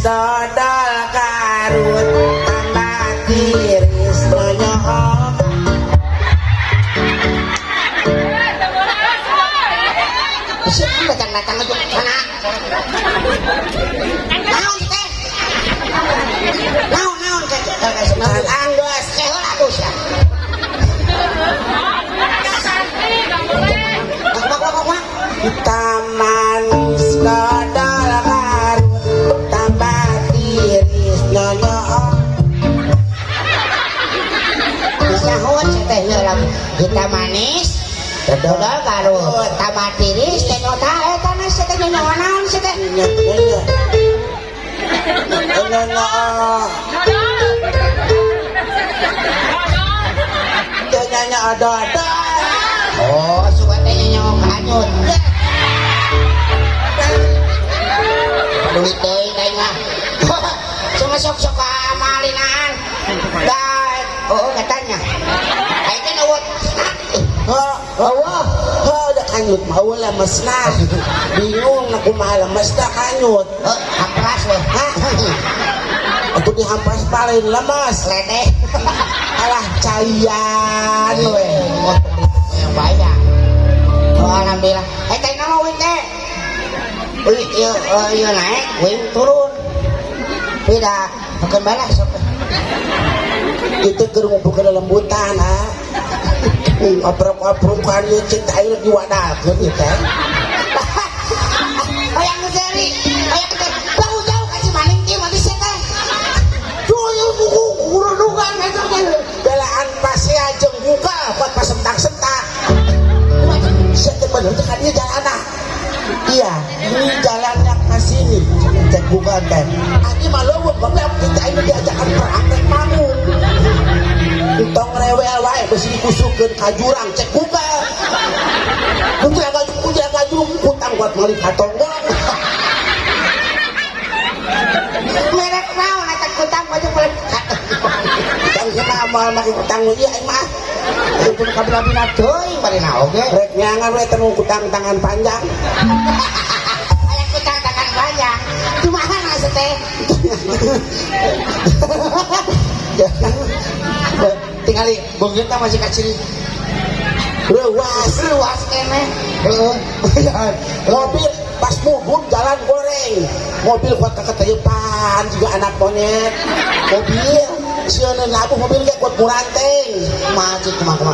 Dodol karut tambah tiris nyonyok. Siapa datang-datang aja sana? Naon teh? Naon teh? Anggos Ehol atus ya. kita manis dodol karut tambah tiris nyonyok. Bisa hut teh heula kita manis. Dodol karut tambah tiris teh nyota eta na teh nyonya naon teh? Nyonya dodol. Oh, suka teh nyonya kanyut. Duit deui teh mah. Cuma sok-sok amalinaan. Dan oh katanya. Ai teh nuwut. Udah kanyut mau lemesna. Bingung aku mah lemesna kanyut. Ampras weh. Aku dihampas paling lemes. Ledeh. Alah cayan we. Yang banyak. Oh, alhamdulillah. Teh nama wing teh. Iya naik, wing turun. Tidak, bukan balas sok. Itu keur bukan lembutan ah. Oprok-oprokan ieu cinta ieu diwadahkeun ieu teh. Hayang seri, hayang teh jauh-jauh ka Cimaning ieu mah bisa teh. Tuh buku kurudugan eta teh. Belaan pase ajeng buka buat pasentak-sentak. Sia teh bener teh ka dieu jalanna. Iya, ini jalannya ke sini. Cek buka teh. Ani mah leuweung bae kita ini diajakan praktek manggung. Tong rewel wae besi dikusukeun ka jurang cek buka. Kunjaga jurung kutang buat meuli ka tonggong. Merek naon eta kutang baju paling Kang cenah moal make kutang ieu aing mah. itu kabina deui bari na oge. Rek nyangan we teu kutang tangan panjang. Aya kutang tangan panjang. Kumaha na teh? Tingali beungeutna masih kacil. Ruas kene. mobil pas mugun jalan goreng. Mobil kuat kaketeupan juga anak monyet. Mobil sieun labuh mobil ge kuat muranteng. Maju kumaha.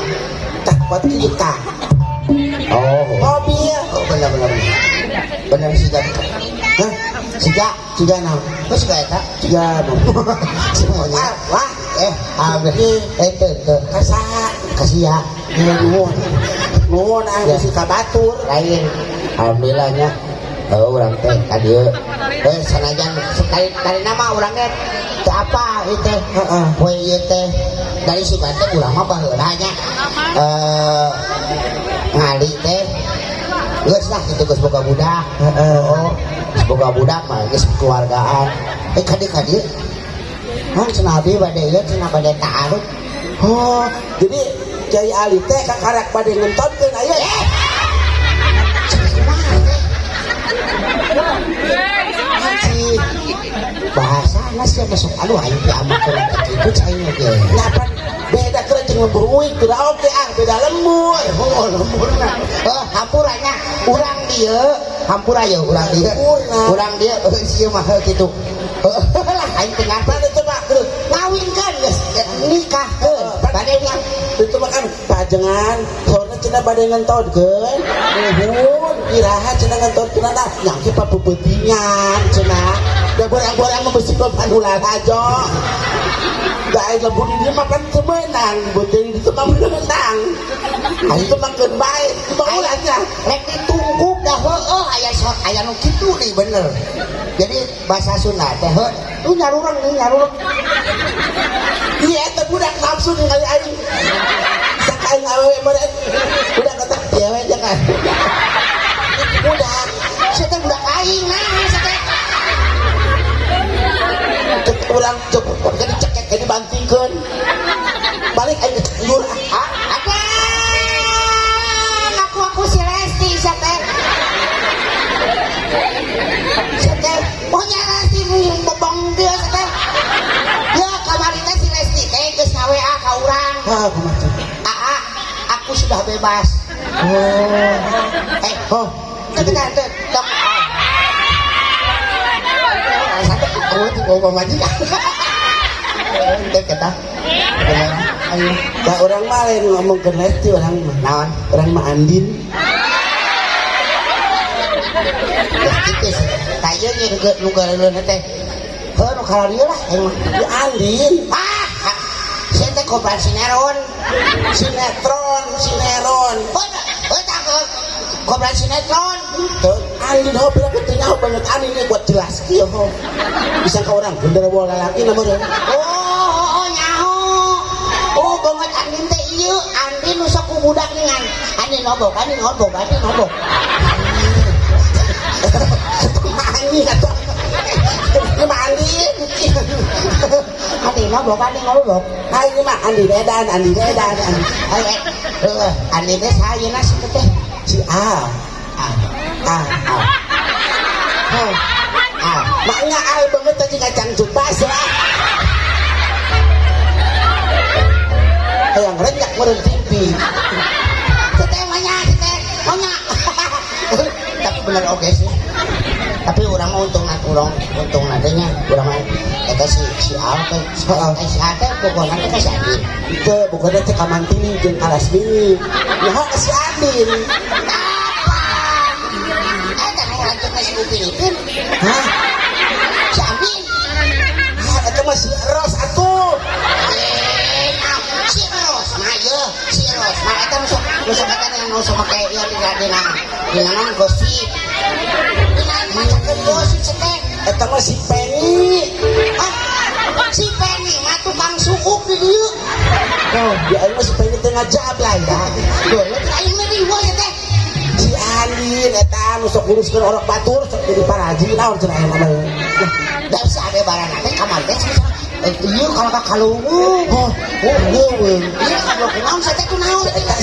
Tah kuat kita. Oh. Mobil. Oh bener. Bener sih tadi. Hah? Siga naon? Terus ka eta? Siga Semuanya. wah Abdi itu kasih ya nuhun Ya. si kabatur lain. Alhamdulillahnya. Oh urang teh ka dieu. Sanajan sekali nama urang teh teu apa ieu teh. Poe ieu teh dari si Banten urang mah baheula nya. Ngali teh geus lah kitu geus boga budak. Oh, boga budak mah geus keluargaan. Kadi cenah abdi bade ieu cenah bade ta'aruf. oh jadi Jai Ali teh kakarek bade ngentonkeun aya bahasa sih masuk aduh aing teh amat keur kitu cai ge. kenapa beda keur jeung lembur teu oke beda lembur. Oh lemburna. Hampuranya urang dieu, hampura ye urang dieu. Urang dieu sieu mah kitu. Lah aing teh ngapa Bade coba ngawinkeun geus nikahkeun. Bade nya itu makan kajengan soalnya cenah bade ngentodkeun nuhun iraha cenah ngentodkeun nah nyangke papepetingan cenah da goreng-goreng mesti pandulan aja gak lembu di dia makan semenang beuteung di mah menang ari teh makeun bae baulanya rek ditungkuk dah heueuh aya nu kitu nih bener jadi bahasa Sunda teh heuh nyarureng iya eta budak nafsu ningali aing sakaing awewe meureun budak kata dia we jangan budak saya teh budak aing nah saya teh urang cepet jadi cekek jadi bantingkeun balik aing nyur ada aku si Lesti saya teh pokoknya Lesti bobong dia saya teh ya kamari teh si Lesti teh geus ngaWA ka urang kumaha aku sudah bebas teh dok satu aku tinggal majikan teh kata ayo da urang mah lain ngomong ke Lesti urang mah naon urang mah Andin titis tayeu nya nu galeuna teh heuh nu kalarieu lah emang di Andin saya teh kopran sinetron kopran sinetron Andin ho bila ketanya ho banget Andin ini buat jelas kieu ho bisa ka urang genderuwo lalaki na meureun nyaho banget Andin teh ieu Andin nu sok ku budak ningan Andin nobok Andin atuh ini mah Andin Andin nobok ini mah Andin edan Andin teh sayeuna situ teh si maknya al banget tadi kacang cupas lah yang renyak meren TV teh banyak tapi bener oke sih tapi orang mau untung nadanya orang mah eta si Al teh si Al teh pokoknya teh si Andin itu bukannya teh kamantini jeung alas bini nah si Andin eta nu lanjut si Upin hah si Andin itu mah si Ros atuh si Ros nah eta nu sok eta nu sok make ieu dina naon gosip macam gosip teh eta mah si Penny si Penny mah tukang suuk di dieu dia mah si Penny teh ngajablay dah boleh aing mah riwa ya teh si Andin eta anu sok nguruskeun orok batur sok jadi paraji naon cenah aya mah da si ade barang teh kamar teh ieu kalau ka kalungu leuweung ieu kalau kunaon saya teh kunaon eta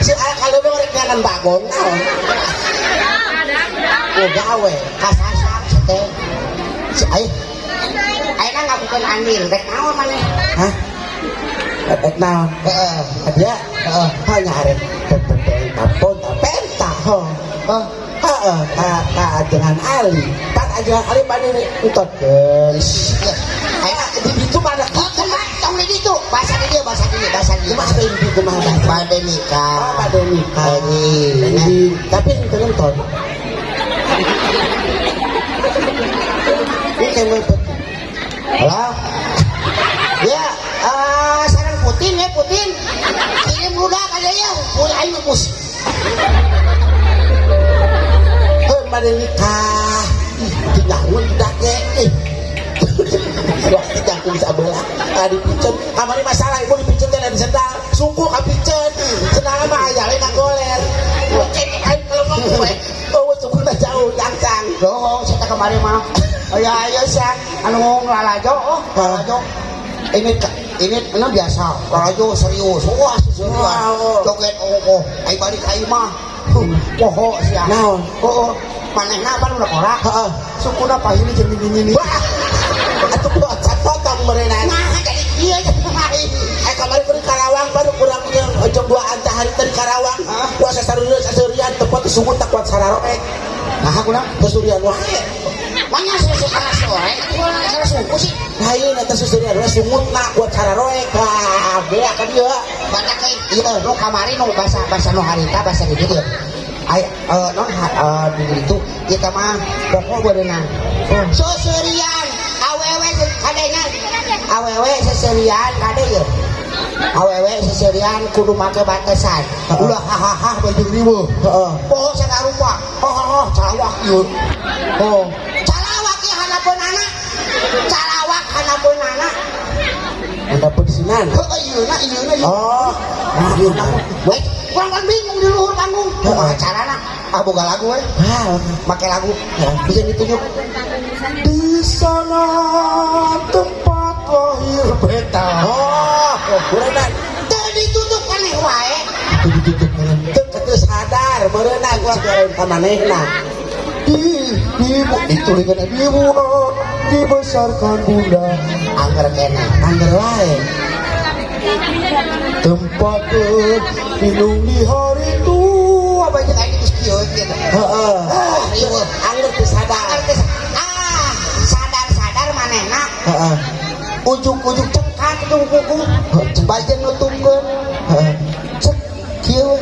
si kalau rek ngan bagong naon gawe kasasak teh si ayeuna ngakukeun Andin rek naon maneh hah rek naon ada hanya arek tapon penta ho dengan Ali pan aja Ali pada utot guys di situ pada tong di ditu bahasa di dia mas di situ mah pada nikah ini tapi itu nonton ini kayak halo ya sarang Putin kirim budak aja ya mulai aing mus pada nikah tinggalun budak ge waktu jangkung sabelah tadi picen kamari masalah ibu dipicen teh lain sendal sungguh kapicen senang mah aya lain goler cek aing kalau mau gue sungguh teh jauh jangkang doh saya kemarin mah ayo sia anu lalajo ini biasa lalajo serius wah joget aing balik ka imah poho sia naon manehna apa udah korak sukuna pahili jeung dingin atuh buat potong meureunan nah jadi ieu kamari keur Karawang baru kurang jeung 2 hari teh Karawang puasa sareurian tepot sungut tak kuat sararoek nah kuna kesurian wae mana Nya sekarang sore, karena suku sih. Lain eta suseureun we sungutna buat cara roek lah. Bea ka dieu. Banyak kayak iya, nu kamari nu bahasa nu harita bahasa gitu dia. Non di itu kita mah pokok berenang. Seserian, awewe kadenya, awewe seserian kade ya. Awewe seserian kudu make batasan. Ulah hahaha baju riweuh. Heeh. Poho sakarupa. Hahaha calawak ieu. Oh, calawak ieu hanapeunana. Calawak hanapeunana. Ada persinan. Heeh, ieu. Oh. Baik, kurang bingung di luhur panggung. Kumaha carana? Ah boga lagu we. Make lagu. Bisa ditunjuk. Di sana tempat lahir beta. Oh, berenang. Teu ditutup aneh wae. Teu sadar berenang gua ka manehna. Dituliskan ibu dibesarkan bunda Angger kene. Angger wae. tempat berlindung di hari tua. Apa aja kayak gitu kieu gitu. Heeh. Riweuh. Angger teu sadar. Sadar manehna. Heeh. Ujung-ujung cengkat ujung kuku. Bajen nutupkeun. Heeh. Cek kieu we.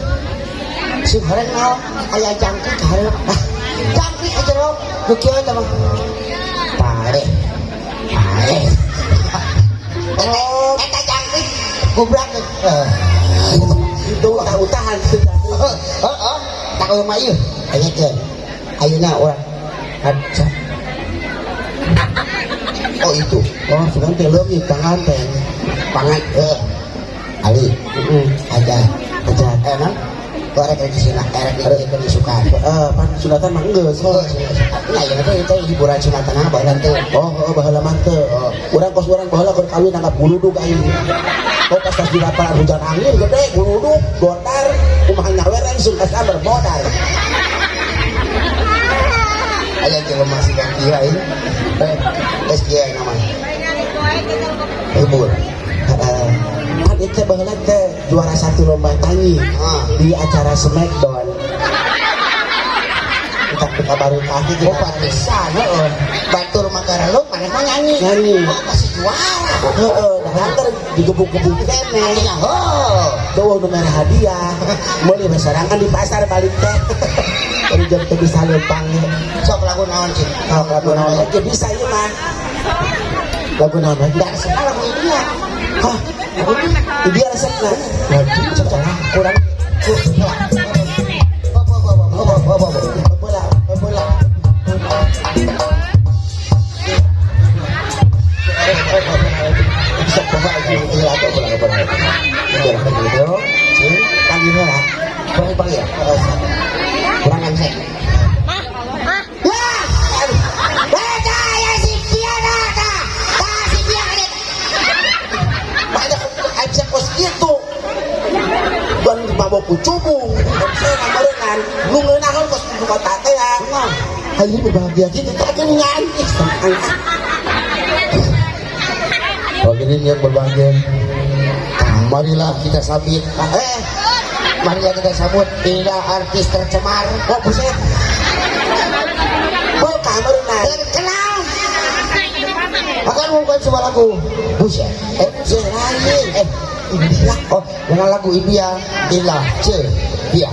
Si hareup naon? Aya jangkrik hareup. Jangkrik aja lo. Nu kieu teh mah. Pare. Eta jangkrik gubrak. Itu utah-utahan teu. Heeh. Tak mah ieu. Aya keun. Ayeuna urang aja. Oh itu. Oh, sekarang teh leuwih panganten. Pangan Ali. Aja. Enak. Korek di sini, erek di suka. Pan sunatan mah geus. Nah, ya itu hiburan sunatan apa nanti? Oh, baheula mah teu. Urang kos urang baheula keur kawin anggap buludug aing. Oh, pas di lapangan hujan angin gede buludug, botar, kumaha nyawer langsung ka sabar bodar. Aya jeung masih ganti lain. SG namanya. Hibur. Kan itu baheula teh juara satu lomba nyanyi di acara Smackdown. Kita baru kaki Oh, pantesan, heeh. Batur Manggarai maneh mah nyanyi. Oh, masih juara. Heeh, nah antar digebuk-gebuk kene. Ya, oh. Tuh nu merah hadiah. Meuli masyarakat di pasar balik teh. Dari jam teu bisa leumpang. Sok lagu naon sih? Oh, lagu naon lagi bisa ieu mah. Lagu naon lagi? Dan sekarang lagu ini ya. Hah? Dia resepna. Waduh, salah kurang. Bola. Bisa coba lagi atau bola. Biar begitu. Sih, tadi lah. Bang ya. Kurang ansek. Ya! Baca ya si Piana ta. Ta si Piana. Banyak aja kos gitu. Dan mabok cubung. Saya namarenan. Lu ngeunaheun kos di kota teh ya. Hari berbahagia kita kan nyanyi. Hadirin yang berbahagia, marilah kita sambut. Marilah kita sambut Ida artis tercemar. Oh, buset. Oh, kamerenan. Terkenal. Akan bukan sebuah lagu. Buset. Lain. India. Oh, dengan lagu India. Ila. Dia.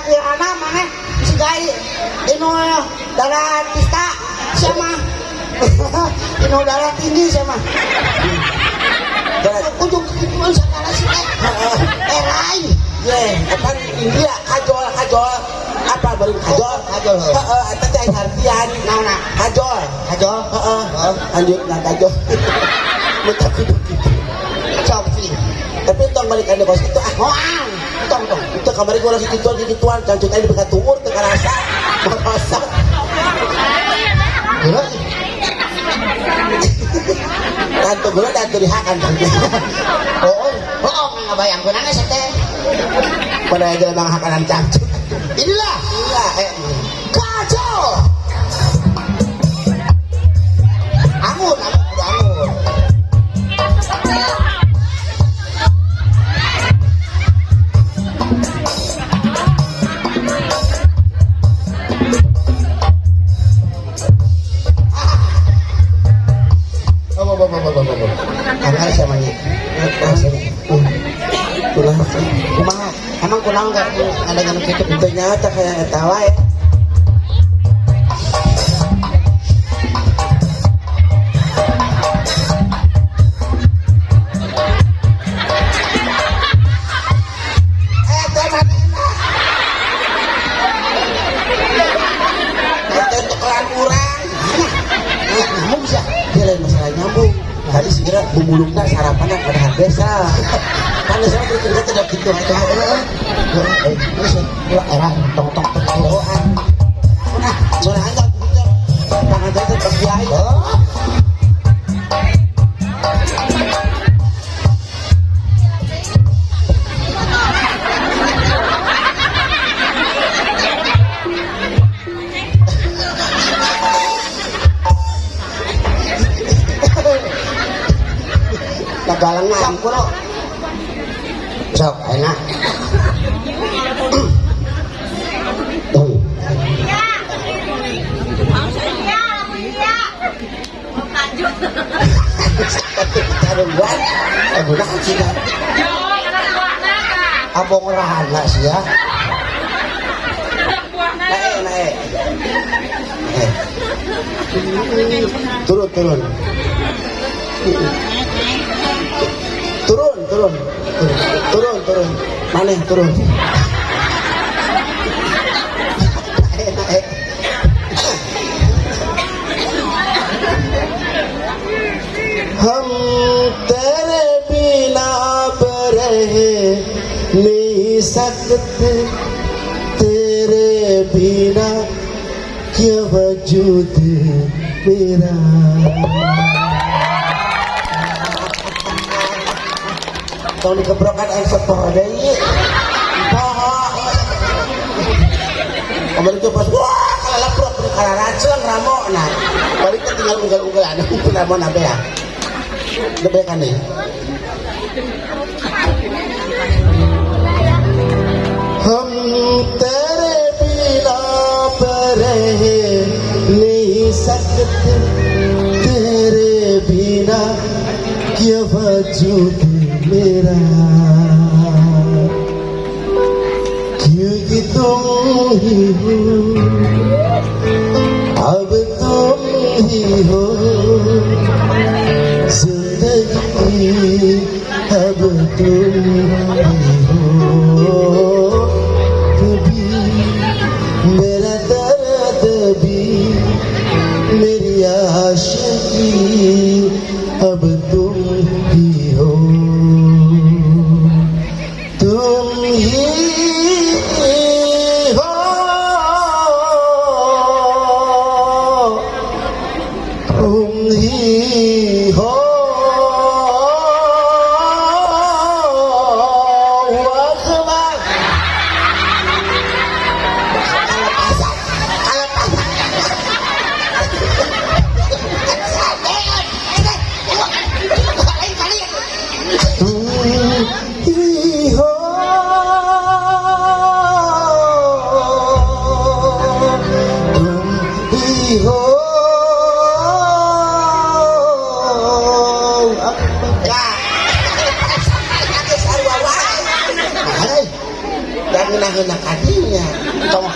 Pirana mana si gai ino darah tista sama ino darah tinggi sama ujung itu sakala si erai Apa India kajol apa baru kajol eta teh artian naona kajol lanjut na kajol mutak kudu kitu sok sih tapi tong balik ande kos itu moang tong itu kamari gua lagi gituan cancut aja dekat tuur teu karasa makasa tantu gula dan teu dihakan oh ngabayangkeun ane teh pada aja bang hakanan cangcut. Inilah kacau. Amun. Angkat siapa nih? Kumaha? Emang kunaon enggak ada yang gitu? Itu nyata kayak etawa ya. Tadi segera bumulukna sarapannya pada desa. Kan desa kita tidak gitu aja. Era tong-tong perloan. Nah, soalnya enggak gitu. Tangan saya tetap biaya. Galangan kulo. Sok enak. Karuan, udah kita. Abong rahana sih ya. Naik. Turun. Turun. Mana turun? Naik. हम तेरे बिना रह नहीं सकते तेरे बिना क्या वजूद मेरा tahun dikebrokan air sepuluh deh kemarin itu pas wah kalau leprok di kalaran selang ramo nah balik ke tinggal unggal-unggal ada pun ramo nabe ya lebih kan nih हम तेरे बिना रह नहीं सकते तेरे बिना क्या वजूद मेरा क्योंकि तुम ही हो अब तुम ही हो जिंदगी अब तुम ही हो कभी मेरा दर्द भी मेरी आशिकी अब तुम ही हो तुम ही हो तुम ही हो Enak hatinya tong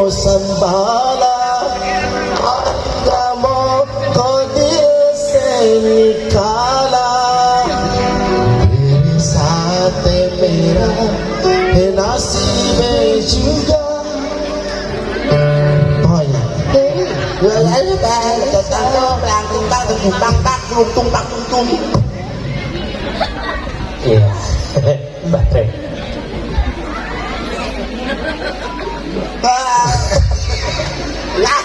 संभाला को दिल से निकाला मेरे साथ मेरा है नसीब juga banyak tungtang tak luntung tak luntung. Iya. Baik. Lah,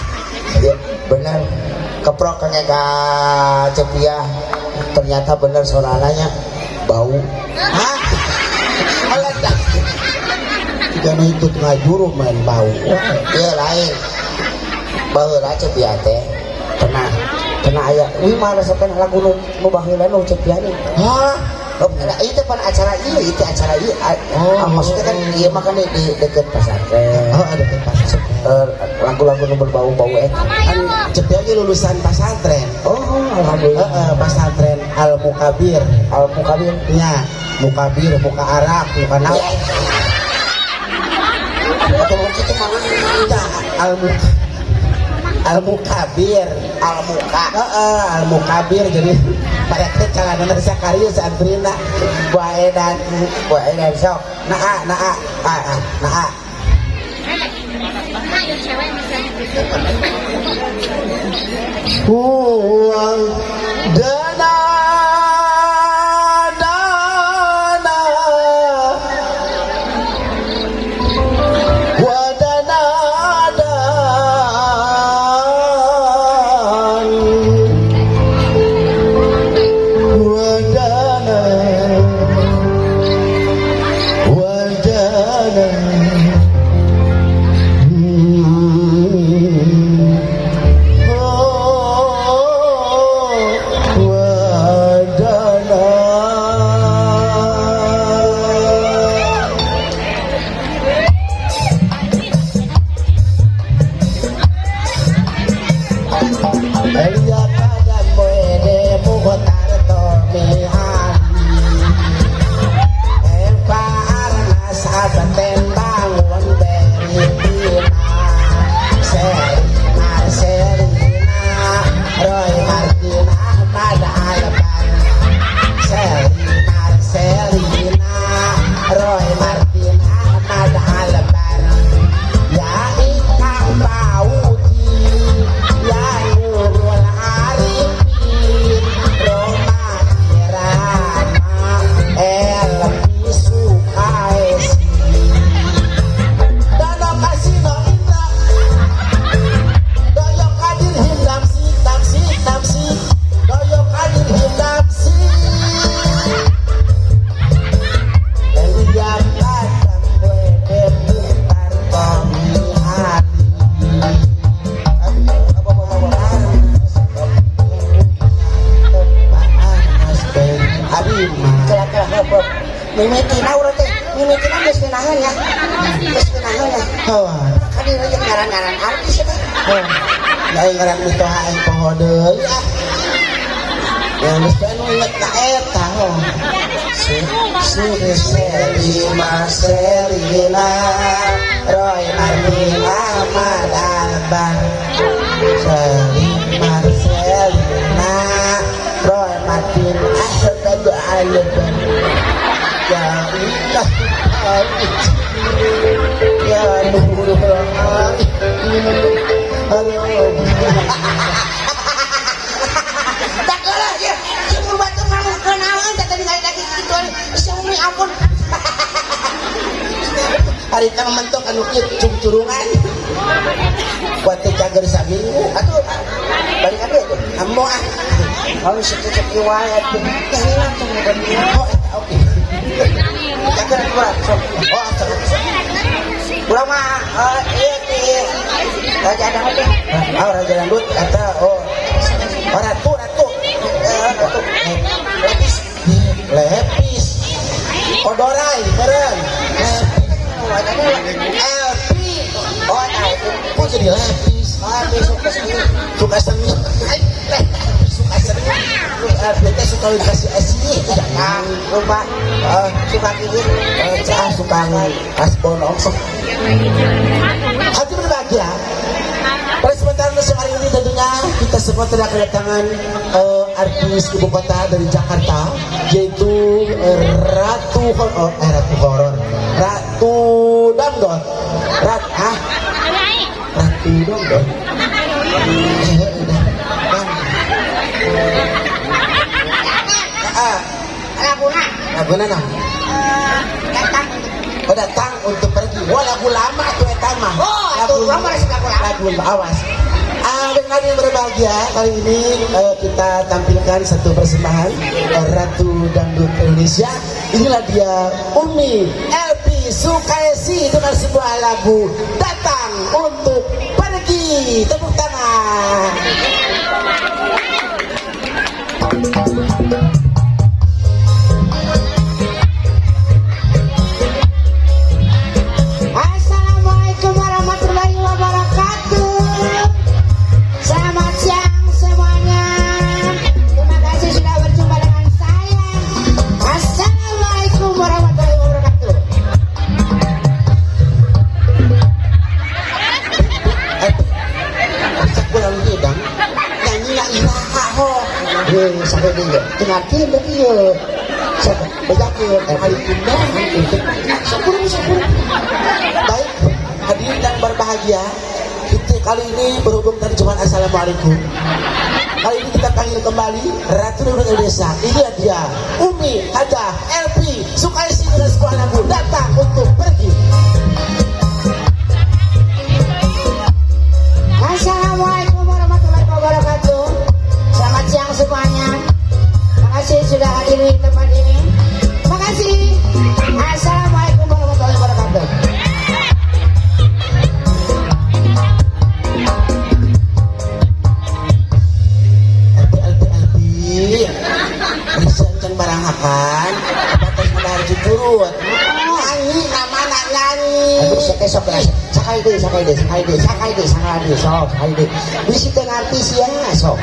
Ya, benar. Keprok ka Cepia. Ternyata benar suaranya bau. hah? Meledak. Karena itu tengah juru main bau. Iya lain. Baheula Cepia teh. Kena aya. Wih mah resepen lagu nu baheula nu Cepia nih. Hah? Oh, itu pan acara itu acara ieu. Maksudnya kan ieu mah kan di dekat pesantren. Oh, ada pasar. Lagu-lagu nu berbau-bau eta. Kan Cepia ge lulusan pesantren. Oh, alhamdulillah. Pesantren Al Mukabir. Al Mukabir. Nya, Mukabir, muka Arab, muka nawa. Atau mungkin itu mana? Al Mukabir, Al Muka. Al Mukabir jadi pada calana Zakaria santrina bae dan sok. nah. Dana mimitina urang teh mimitina geus pinahan ya kan ieu jeung ngaran-ngaran artis eta lain ngaran mitoha aing poho deui yang geus anu inget ka eta Seri Marcelina Roy Martina Madalban Seri Marcelina Roy Martina Madalban ya ilah ya nurul tak kalah ya ibu batu kamu kenalan tak tadi lagi gitu sami ampun hari teh mentok anu kieu curungan buat cager saminggu atuh balik abi tuh ammo kalau sikit wae tuh hilang tuh oh oke cager berat oh urang mah ieu di raja dangdut oh raja dangdut eta oh ratu lepis odorai beren Elpi oh tahu kok jadi lepis suka seni suka seni Elpi teh suka dikasih esi jangan lupa suka gigit suka kasbon omsok hati berbahagia. Pada sebentar hari ini tentunya kita semua telah kedatangan artis ibu kota dari Jakarta yaitu Ratu Dangdut. Ratu Dangdut. lagu nana datang oh datang untuk pergi wah lagu lama tuh etama itu lama sih lagu awas. Dengan yang berbahagia kali ini kita tampilkan satu persembahan Ratu Dangdut Indonesia. Inilah dia Umi Elpi Sukaisi dengan sebuah lagu Datang Untuk Pergi. Tepuk tangan. Assalamualaikum warahmatullahi wabarakatuh. Selamat siang semuanya. Terima kasih sudah berjumpa dengan saya. Assalamualaikum warahmatullahi wabarakatuh. Bisa kurang gedang nyanyi nak iraha ho. Sampai dia dengarkan dia. Bejakeun hari kundah syukur. Baik, hadirin yang berbahagia, kita kali ini berhubung terjemahan Assalamualaikum. Kali ini kita panggil kembali Ratu Dangdut Indonesia. Ini dia Umi Haja Elpi Sukaisi dengan sebuah lagu Datang Untuk Pergi. Assalamualaikum warahmatullahi wabarakatuh. Selamat siang semuanya. Terima kasih sudah hadir di tempat ini. Terima kasih. Assalamualaikum warahmatullahi wabarakatuh. Elpi bisa encen barangakan batas menahar jujurut nyanyi nama anak nyanyi. Aduh, sok lah. Sakali deh. Sok, sakali deh. Bisi tengah artis ya, sok.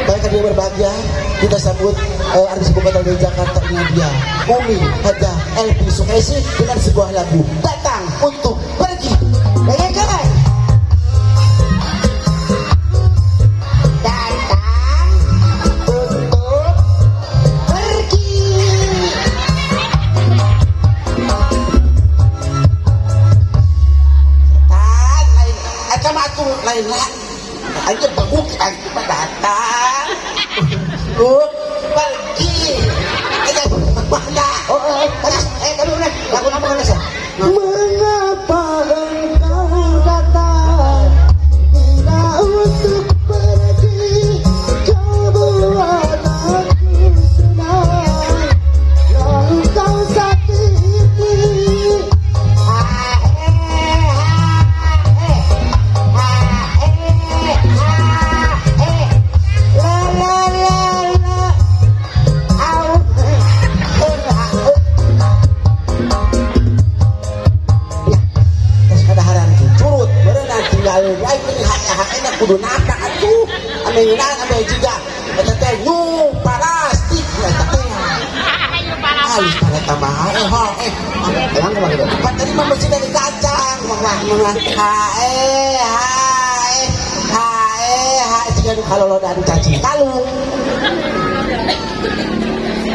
Baik hadirin berbahagia, kita sambut artis ibu kota dari Jakarta ini dia Umi Haja Elpi Sukaisi dengan sebuah lagu Datang Untuk Pergi. Dengarkan. Datang untuk pergi. Lain, mah tuh lain aja baguk aja datang pergi aja mana Aduh, lagu apa kan sih? mengapa engkau datang tidak untuk pergi kau buat aku senang yang kau sakiti. Kudu nata atuh ame ngeunaan ame juga eta teh nyu parastik eta teh alus pada tambah Emang kemana itu? pan tadi mah mesti dari kacang mah hae jika nu kalolodan cacing kalung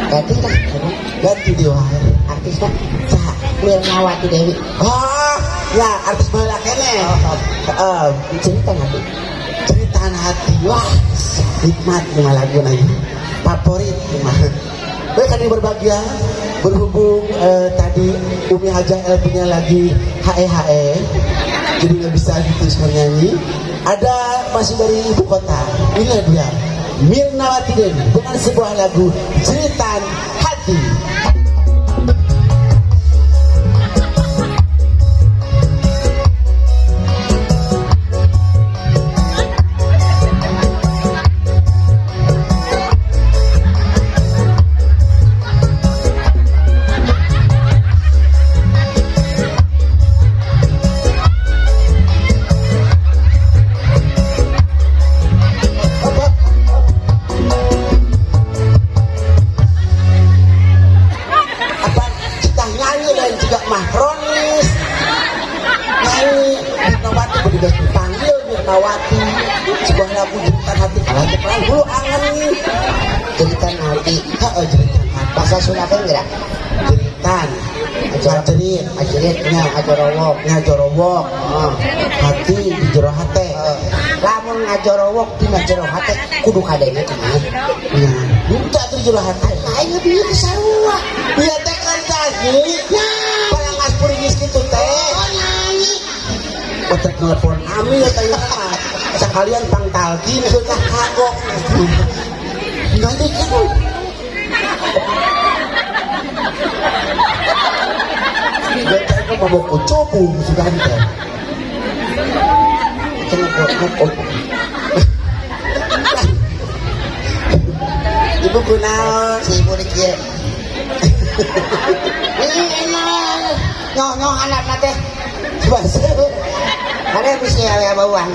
Ganti dah. ganti dia wae Artisnya Saha Mirnawati Dewi. ya artis baheula keneh Cerita nanti. ceritaan hati wah nikmat dengan lagu lagi favorit mah. Baik kali berbahagia berhubung tadi Umi Haja Elpinya lagi hae jadi nggak bisa terus menyanyi. Ada masih dari ibu kota, ini dia Mirnawati Dewi dengan sebuah lagu Ceritaan Hati. Mirnawati sebuah lagu Jeritan Hati kalah terang dulu angen Jeritan Hati. Jeritan Hati Bahasa Sunda kan enggak? Jeritan Ajarit Ajaritnya Ajorowok. Jorowok hati di jero hate Lamun ngajorowok dina jero hate kudu kadenge kumaha. Nah, minta tuh jero hati. Aing lebih ke sarua. Iya teh kan tadi. Barang aspurigis gitu teh. Otak telepon ami ya tanya mah. Sekalian pangtalki maksudnya kagok. Nggak gitu. Dia teh mau bawa kucopu sudah ada. Ibu kunaon Si ibu dikieu. Nyoh anak teh. bahasa Ada bisa ya bawang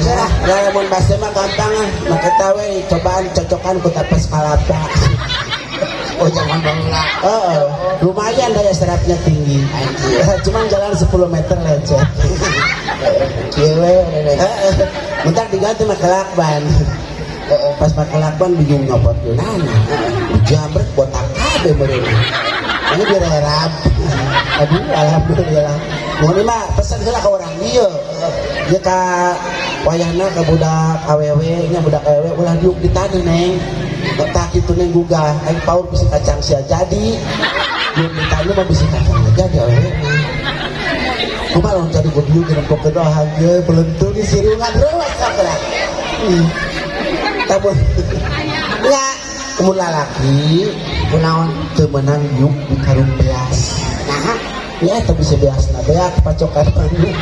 nah mun bahasa mah gampang maka tahu cobaan cocokan ku tapes kalapa. Oh jangan baula. Lumayan daya serapnya tinggi. Cuman jalan 10 meter lecet. Kieu Bentar diganti mah kelakban. Pas pakai lakban bingung ngopot nana. Jambret botak kabeh beureuh. Ini direrab. Aduh alhamdulillah. Mun mah pesan heula ka urang ieu. Dia ka wayahna ka budak awewe nya budak awewe ulah diuk di tadi neng. Tak kitu neng gugah aing paur bisi kacang sia jadi. Diuk di tadi mah bisi kacang jadi awewe. Kumaha lamun jadi godiuk jeung pok doa hangeu pelentur di sirungan reuas sakra. Tabun. Ya, kemun lalaki kunaon teu meunang yuk di karung beas. Nah, Ya, tapi bisa beasna beak pacokan panduk.